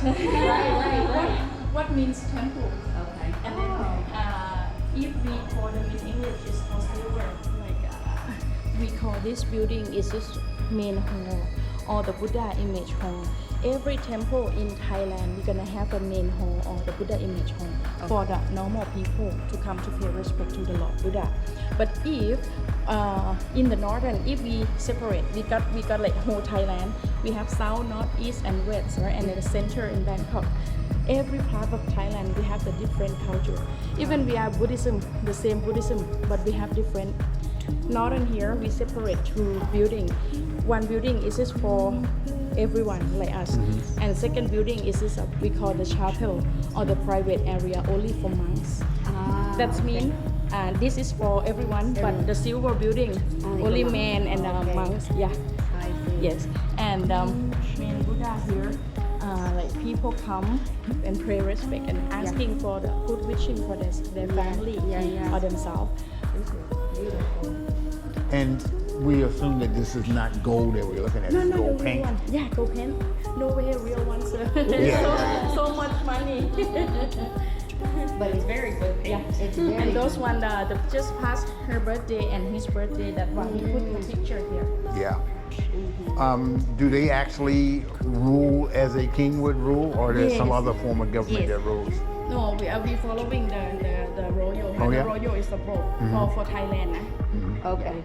Right. What means temple? Okay. And then if we call them in English, it's for silver. Like we call this building is this main hall or the Buddha image hall. Every temple in Thailand, we're gonna have a main hall or the Buddha image hall for the normal people to come to pay respect to the Lord Buddha. But if in the northern, if we separate, we got like whole Thailand. We have south, north, east, and west, right? And then the center in Bangkok. Every part of Thailand, we have the different culture. Even we are Buddhism, the same Buddhism, but we have different. Northern here, we separate two buildings. One building is just for everyone like us, and the second building is this we call the chapel or the private area only for monks. That means this is for everyone, but the silver building only men and monks. Yeah. I see. Yes. And main Buddha here, like people come and pray respect and asking for the good wishing for their family or themselves. Beautiful. And we assume that this is not gold that we're looking at. No, It's the gold real paint. one. Yeah, gold paint. No way, real one, sir. Yeah. so much money. But it's very good paint. It's very And those good. one, the just past her birthday and his birthday. That one, we put the picture here. Yeah. Do they actually rule as a king would rule, or there's some Yes. other form of government Yes. that rules? No, we are following the royal. Oh, the yeah? royal is the Pope for Thailand. Okay.